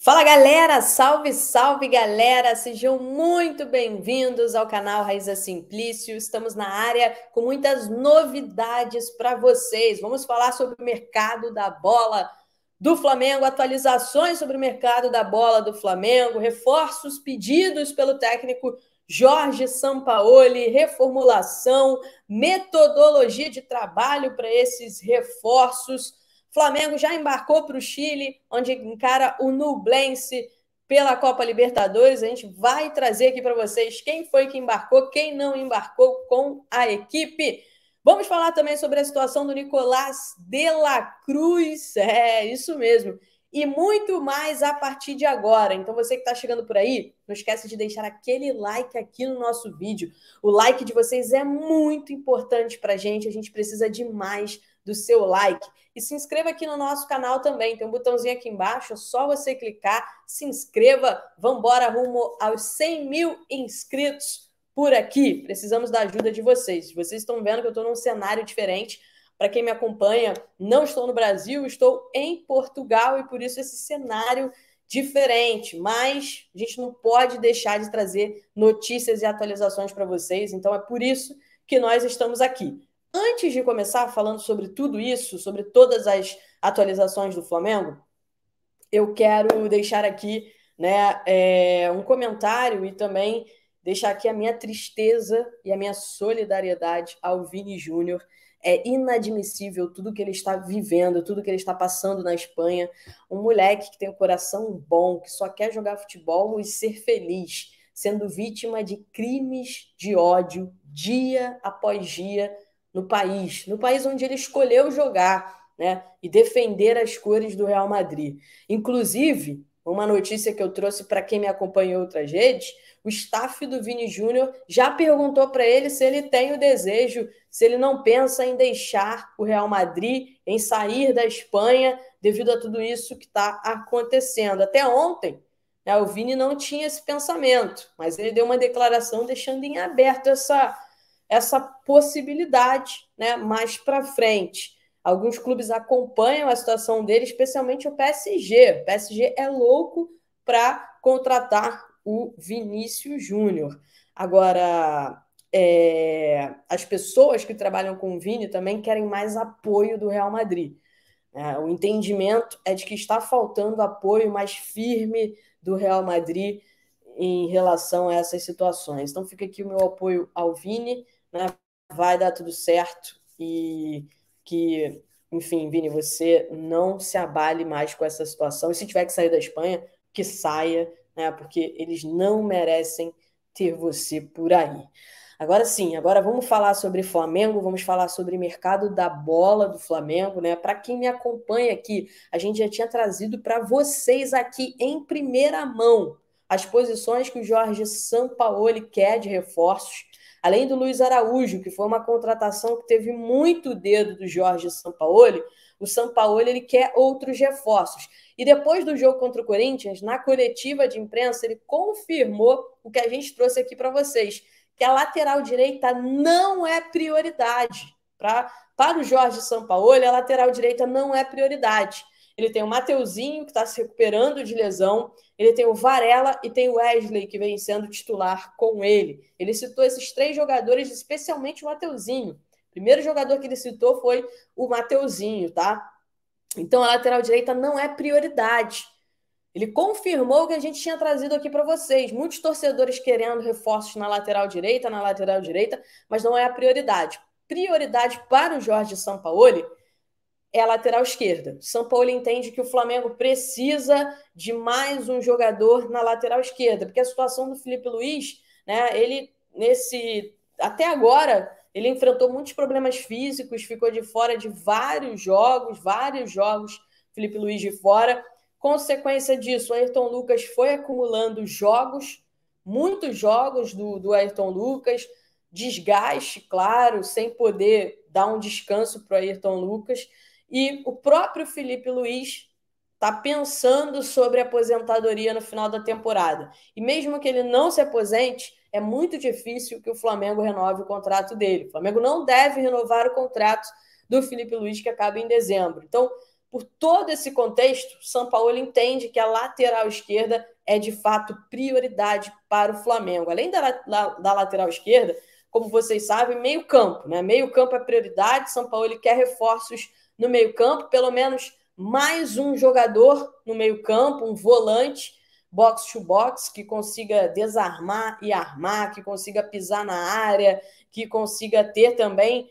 Fala galera, salve, salve galera, sejam muito bem-vindos ao canal Raiza Simplício. Estamos na área com muitas novidades para vocês. Vamos falar sobre o mercado da bola do Flamengo, atualizações sobre o mercado da bola do Flamengo, reforços pedidos pelo técnico Jorge Sampaoli, reformulação, metodologia de trabalho para esses reforços. Flamengo já embarcou para o Chile, onde encara o Nublense pela Copa Libertadores. A gente vai trazer aqui para vocês quem foi que embarcou, quem não embarcou com a equipe. Vamos falar também sobre a situação do Nicolás de la Cruz. É, isso mesmo. E muito mais a partir de agora. Então, você que está chegando por aí, não esquece de deixar aquele like aqui no nosso vídeo. O like de vocês é muito importante para a gente precisa de mais do seu like. E se inscreva aqui no nosso canal também, tem um botãozinho aqui embaixo, é só você clicar, se inscreva, vamos embora rumo aos 100 mil inscritos por aqui. Precisamos da ajuda de vocês. Vocês estão vendo que eu estou num cenário diferente. Para quem me acompanha, não estou no Brasil, estou em Portugal e por isso esse cenário diferente, mas a gente não pode deixar de trazer notícias e atualizações para vocês, então é por isso que nós estamos aqui. Antes de começar falando sobre tudo isso, sobre todas as atualizações do Flamengo, eu quero deixar aqui um comentário e também deixar aqui a minha tristeza e a minha solidariedade ao Vini Júnior. É inadmissível tudo que ele está vivendo, tudo que ele está passando na Espanha. Um moleque que tem um coração bom, que só quer jogar futebol e ser feliz, sendo vítima de crimes de ódio dia após dia no país onde ele escolheu jogar, né, e defender as cores do Real Madrid. Inclusive, uma notícia que eu trouxe para quem me acompanha em outras redes, o staff do Vini Júnior já perguntou para ele se ele tem o desejo, se ele não pensa em deixar o Real Madrid, em sair da Espanha, devido a tudo isso que está acontecendo. Até ontem, né, o Vini não tinha esse pensamento, mas ele deu uma declaração deixando em aberto essa possibilidade, né, mais para frente. Alguns clubes acompanham a situação dele, especialmente o PSG. O PSG é louco para contratar o Vinícius Júnior. Agora, as pessoas que trabalham com o Vini também querem mais apoio do Real Madrid. O entendimento é de que está faltando apoio mais firme do Real Madrid em relação a essas situações. Então fica aqui o meu apoio ao Vini, né? Vai dar tudo certo e que, enfim, Vini, você não se abale mais com essa situação. E se tiver que sair da Espanha, que saia, né? Porque eles não merecem ter você por aí. Agora sim, agora vamos falar sobre Flamengo, vamos falar sobre o mercado da bola do Flamengo, né? Para quem me acompanha aqui, a gente já tinha trazido para vocês aqui em primeira mão as posições que o Jorge Sampaoli quer de reforços, além do Luiz Araújo, que foi uma contratação que teve muito dedo do Jorge Sampaoli. O Sampaoli ele quer outros reforços. E depois do jogo contra o Corinthians, na coletiva de imprensa, ele confirmou o que a gente trouxe aqui para vocês, que a lateral direita não é prioridade. Para o Jorge Sampaoli, a lateral direita não é prioridade. Ele tem o Mateuzinho, que está se recuperando de lesão, ele tem o Varela e tem o Wesley, que vem sendo titular com ele. Ele citou esses três jogadores, especialmente o Mateuzinho. O primeiro jogador que ele citou foi o Mateuzinho, tá? Então, a lateral direita não é prioridade. Ele confirmou o que a gente tinha trazido aqui para vocês. Muitos torcedores querendo reforços na lateral direita, mas não é a prioridade. Prioridade para o Jorge Sampaoli é a lateral esquerda. Sampaoli entende que o Flamengo precisa de mais um jogador na lateral esquerda, porque a situação do Felipe Luiz, né, até agora, ele enfrentou muitos problemas físicos, ficou de fora de vários jogos, Felipe Luiz de fora. Consequência disso, o Ayrton Lucas foi acumulando jogos, muitos jogos do Ayrton Lucas, desgaste, claro, sem poder dar um descanso para o Ayrton Lucas. E o próprio Felipe Luiz está pensando sobre aposentadoria no final da temporada. E mesmo que ele não se aposente, é muito difícil que o Flamengo renove o contrato dele. O Flamengo não deve renovar o contrato do Felipe Luiz, que acaba em dezembro. Então, por todo esse contexto, o Sampaoli entende que a lateral esquerda é de fato prioridade para o Flamengo. Além da lateral esquerda, como vocês sabem, meio campo, né? Meio campo é prioridade, Sampaoli quer reforços no meio campo, pelo menos mais um jogador no meio campo, um volante, box to box, que consiga desarmar e armar, que consiga pisar na área, que consiga ter também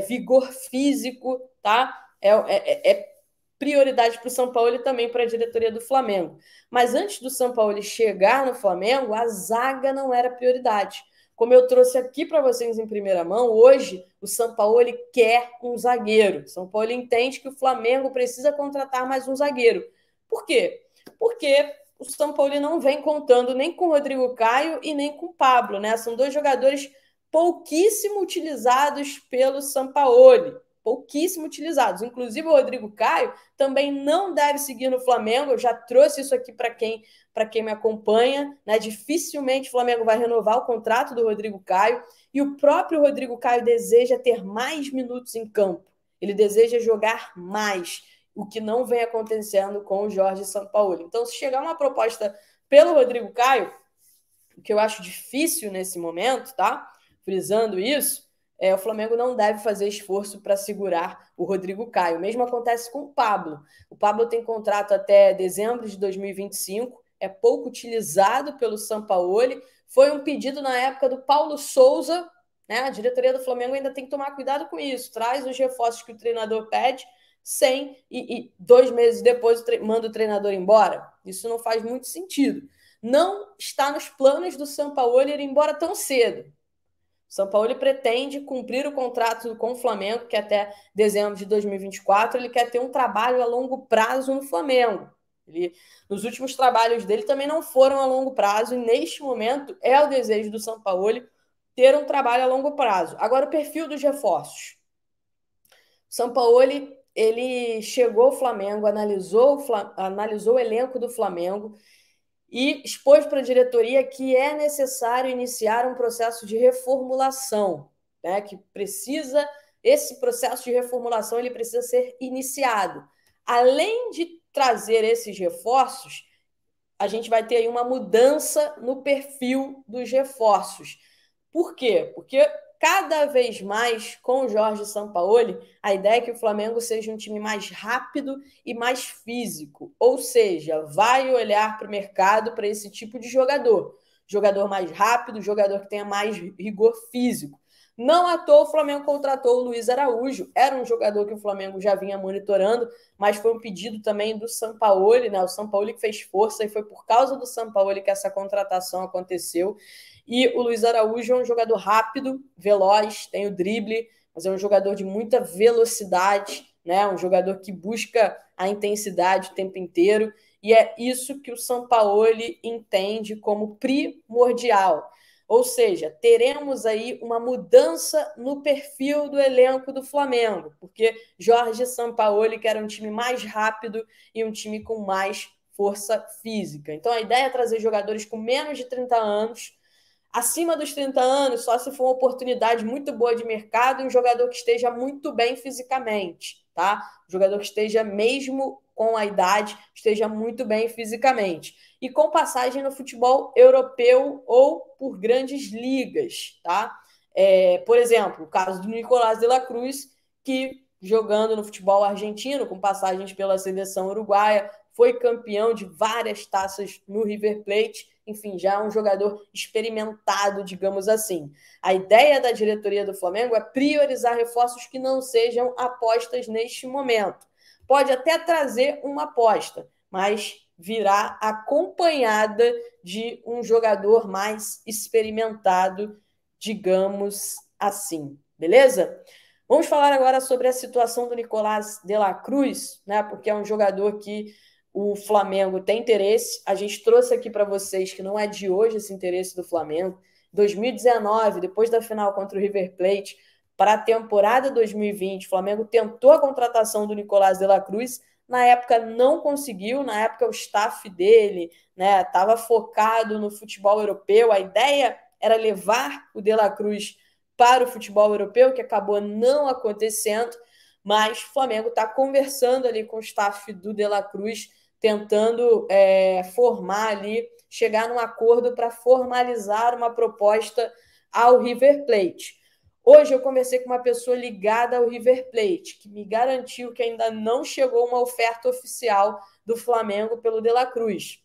vigor físico, tá? É prioridade para o Sampaoli e também para a diretoria do Flamengo. Mas antes do Sampaoli chegar no Flamengo, a zaga não era prioridade. Como eu trouxe aqui para vocês em primeira mão, hoje o Sampaoli quer um zagueiro. O Sampaoli entende que o Flamengo precisa contratar mais um zagueiro. Por quê? Porque o Sampaoli não vem contando nem com o Rodrigo Caio e nem com o Pablo, né? São dois jogadores pouquíssimo utilizados pelo Sampaoli. Pouquíssimo utilizados. Inclusive, o Rodrigo Caio também não deve seguir no Flamengo. Eu já trouxe isso aqui para quem me acompanha, né? Dificilmente o Flamengo vai renovar o contrato do Rodrigo Caio. E o próprio Rodrigo Caio deseja ter mais minutos em campo. Ele deseja jogar mais, o que não vem acontecendo com o Jorge Sampaoli. Então, se chegar uma proposta pelo Rodrigo Caio, o que eu acho difícil nesse momento, tá? Frisando isso, o Flamengo não deve fazer esforço para segurar o Rodrigo Caio. O mesmo acontece com o Pablo. O Pablo tem contrato até dezembro de 2025, é pouco utilizado pelo Sampaoli. Foi um pedido na época do Paulo Souza, né? A diretoria do Flamengo ainda tem que tomar cuidado com isso. Traz os reforços que o treinador pede, e 2 meses depois manda o treinador embora. Isso não faz muito sentido. Não está nos planos do Sampaoli ir embora tão cedo. O Sampaoli pretende cumprir o contrato com o Flamengo, que até dezembro de 2024 ele quer ter um trabalho a longo prazo no Flamengo. Nos últimos trabalhos dele também não foram a longo prazo, e neste momento é o desejo do Sampaoli ter um trabalho a longo prazo. Agora, o perfil dos reforços. O Sampaoli, ele chegou ao Flamengo, analisou o elenco do Flamengo e expôs para a diretoria que é necessário iniciar um processo de reformulação, né? Que esse processo de reformulação ele precisa ser iniciado. Além de trazer esses reforços, a gente vai ter aí uma mudança no perfil dos reforços. Por quê? Porque cada vez mais, com o Jorge Sampaoli, a ideia é que o Flamengo seja um time mais rápido e mais físico. Ou seja, vai olhar para o mercado para esse tipo de jogador. Jogador mais rápido, jogador que tenha mais rigor físico. Não à toa o Flamengo contratou o Luiz Araújo. Era um jogador que o Flamengo já vinha monitorando, mas foi um pedido também do Sampaoli, né? O Sampaoli que fez força, e foi por causa do Sampaoli que essa contratação aconteceu. E o Luiz Araújo é um jogador rápido, veloz, tem o drible, mas é um jogador de muita velocidade, né? Um jogador que busca a intensidade o tempo inteiro, e é isso que o Sampaoli entende como primordial. Ou seja, teremos aí uma mudança no perfil do elenco do Flamengo, porque Jorge Sampaoli quer um time mais rápido e um time com mais força física. Então a ideia é trazer jogadores com menos de 30 anos, acima dos 30 anos, só se for uma oportunidade muito boa de mercado, e um jogador que esteja muito bem fisicamente, tá? Um jogador que esteja, mesmo com a idade, esteja muito bem fisicamente. E com passagem no futebol europeu ou por grandes ligas, tá? Por exemplo, o caso do Nicolás de la Cruz, que jogando no futebol argentino, com passagens pela seleção uruguaia, foi campeão de várias taças no River Plate. Enfim, já é um jogador experimentado, digamos assim. A ideia da diretoria do Flamengo é priorizar reforços que não sejam apostas neste momento. Pode até trazer uma aposta, mas virá acompanhada de um jogador mais experimentado, digamos assim. Beleza? Vamos falar agora sobre a situação do Nicolás de la Cruz, né? Porque é um jogador que o Flamengo tem interesse. A gente trouxe aqui para vocês que não é de hoje esse interesse do Flamengo. 2019, depois da final contra o River Plate, para a temporada 2020, o Flamengo tentou a contratação do Nicolás de la Cruz. Na época não conseguiu, na época o staff dele, né, estava focado no futebol europeu. A ideia era levar o de la Cruz para o futebol europeu, que acabou não acontecendo. mas o Flamengo está conversando ali com o staff do De La Cruz, tentando formar ali, chegar num acordo para formalizar uma proposta ao River Plate. Hoje eu conversei com uma pessoa ligada ao River Plate, que me garantiu que ainda não chegou uma oferta oficial do Flamengo pelo De La Cruz.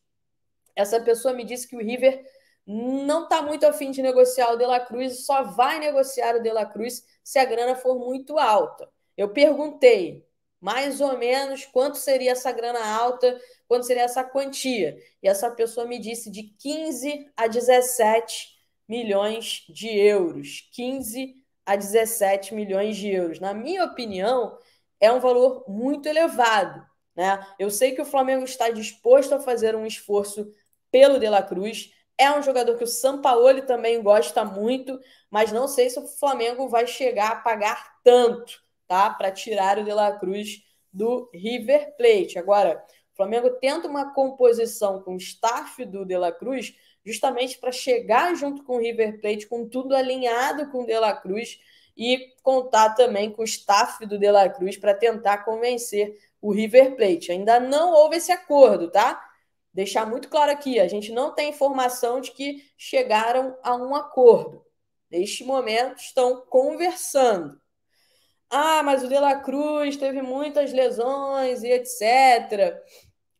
Essa pessoa me disse que o River não está muito afim de negociar o De La Cruz e só vai negociar o De La Cruz se a grana for muito alta. Eu perguntei mais ou menos quanto seria essa grana alta, quanto seria essa quantia. E essa pessoa me disse de 15 a 17 milhões de euros. 15 a 17 milhões de euros. Na minha opinião, é um valor muito elevado, né? Eu sei que o Flamengo está disposto a fazer um esforço pelo De La Cruz. É um jogador que o Sampaoli também gosta muito, mas não sei se o Flamengo vai chegar a pagar tanto, tá? Para tirar o De La Cruz do River Plate. Agora, o Flamengo tenta uma composição com o staff do De La Cruz justamente para chegar junto com o River Plate, com tudo alinhado com o De La Cruz e contar também com o staff do De La Cruz para tentar convencer o River Plate. Ainda não houve esse acordo, tá? Deixar muito claro aqui, a gente não tem informação de que chegaram a um acordo. Neste momento, estão conversando. Ah, mas o De La Cruz teve muitas lesões e etc.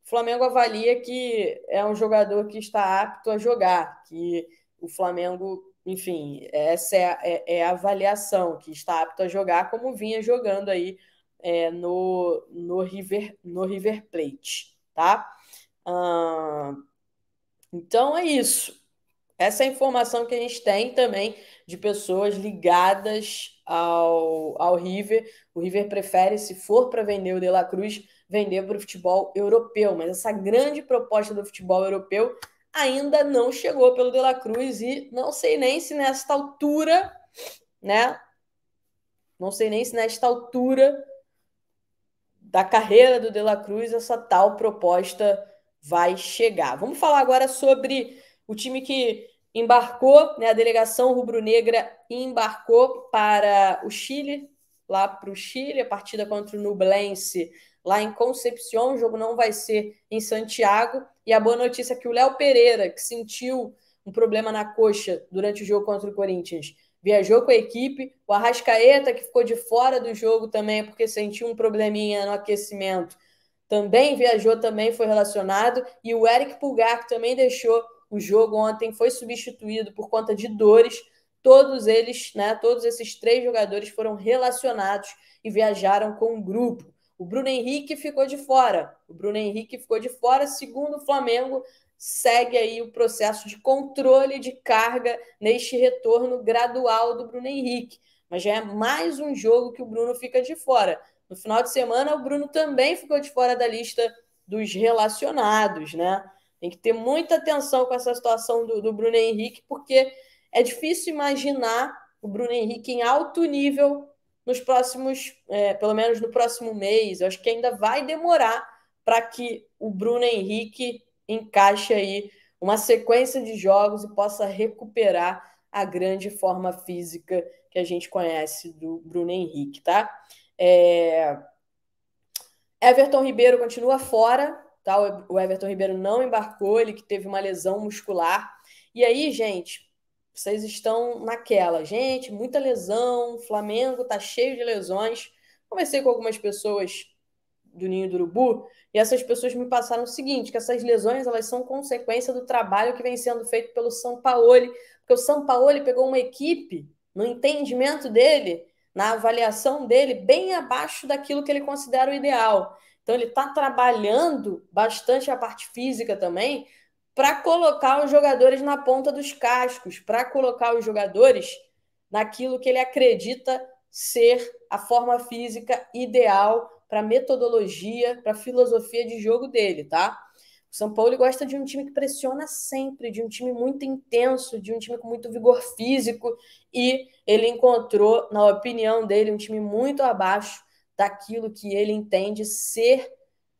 O Flamengo avalia que é um jogador que está apto a jogar, que o Flamengo, enfim, essa é a avaliação, que está apto a jogar como vinha jogando aí no River Plate, tá? Então é isso. Essa é a informação que a gente tem também de pessoas ligadas ao River. O River prefere, se for para vender o De La Cruz, vender para o futebol europeu. Mas essa grande proposta do futebol europeu ainda não chegou pelo De La Cruz e não sei nem se nesta altura, né? Não sei nem se nesta altura da carreira do De La Cruz essa tal proposta vai chegar. Vamos falar agora sobre o time que embarcou, né? A delegação rubro-negra embarcou para o Chile, lá para o Chile, a partida contra o Nublense, lá em Concepción. O jogo não vai ser em Santiago. E a boa notícia é que o Léo Pereira, que sentiu um problema na coxa durante o jogo contra o Corinthians, viajou com a equipe. O Arrascaeta, que ficou de fora do jogo também porque sentiu um probleminha no aquecimento, também viajou, também foi relacionado. E o Eric Pulgar, que também deixou o jogo ontem, foi substituído por conta de dores. Todos eles, né, todos esses 3 jogadores foram relacionados e viajaram com o grupo. O Bruno Henrique ficou de fora. O Bruno Henrique ficou de fora, segundo o Flamengo, segue aí o processo de controle de carga neste retorno gradual do Bruno Henrique. Mas já é mais um jogo que o Bruno fica de fora. No final de semana, o Bruno também ficou de fora da lista dos relacionados, né? Tem que ter muita atenção com essa situação do Bruno Henrique, porque é difícil imaginar o Bruno Henrique em alto nível nos próximos, pelo menos no próximo mês. Eu acho que ainda vai demorar para que o Bruno Henrique encaixe aí uma sequência de jogos e possa recuperar a grande forma física que a gente conhece do Bruno Henrique, tá? Everton Ribeiro continua fora, tá? O Everton Ribeiro não embarcou, ele que teve uma lesão muscular. E aí, gente, vocês estão naquela. Gente, muita lesão, o Flamengo tá cheio de lesões. Conversei com algumas pessoas do Ninho do Urubu e essas pessoas me passaram o seguinte, que essas lesões elas são consequência do trabalho que vem sendo feito pelo Sampaoli, porque o Sampaoli pegou uma equipe, no entendimento dele, na avaliação dele, bem abaixo daquilo que ele considera o ideal. Então ele está trabalhando bastante a parte física também para colocar os jogadores na ponta dos cascos, para colocar os jogadores naquilo que ele acredita ser a forma física ideal para a metodologia, para a filosofia de jogo dele, tá? O São Paulo gosta de um time que pressiona sempre, de um time muito intenso, de um time com muito vigor físico, e ele encontrou, na opinião dele, um time muito abaixo daquilo que ele entende ser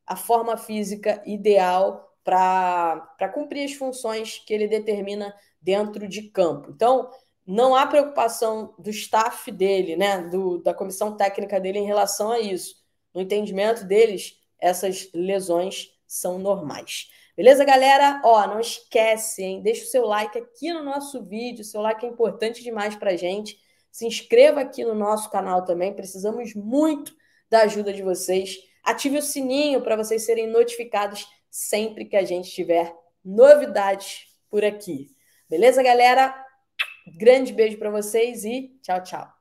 a forma física ideal para cumprir as funções que ele determina dentro de campo. Então, não há preocupação do staff dele, né, da comissão técnica dele em relação a isso. No entendimento deles, essas lesões são normais. Beleza, galera? Ó, não esquece, hein? Deixa o seu like aqui no nosso vídeo. O seu like é importante demais pra gente. Se inscreva aqui no nosso canal também. Precisamos muito da ajuda de vocês. Ative o sininho para vocês serem notificados sempre que a gente tiver novidades por aqui. Beleza, galera? Grande beijo para vocês e tchau, tchau.